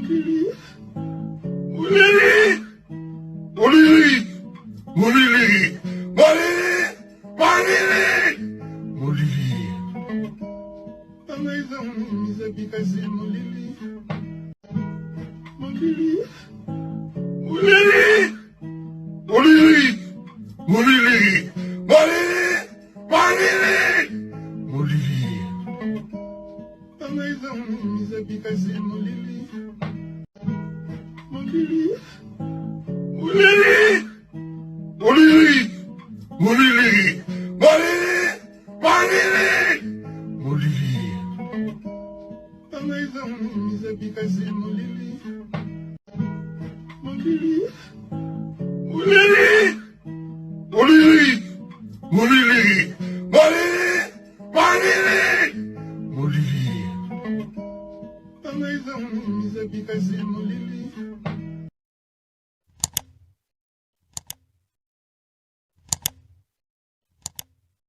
Mulili, Mulili, Mulili, Mulili, Mulili, Mulili. Amaiza mniza bikasi Mulili, Mulili, Mulili, Mulili, Mulili, Mulili. Amaiza mniza bikasi Mulili, Mulili, Mulili, Mulili, Mulili, Mulili. Amaiza mniza bikasi Mulili, Mulili, Mulili, Mulili, Mulili, Mulili. Amaiza mniza bikasi Mulili.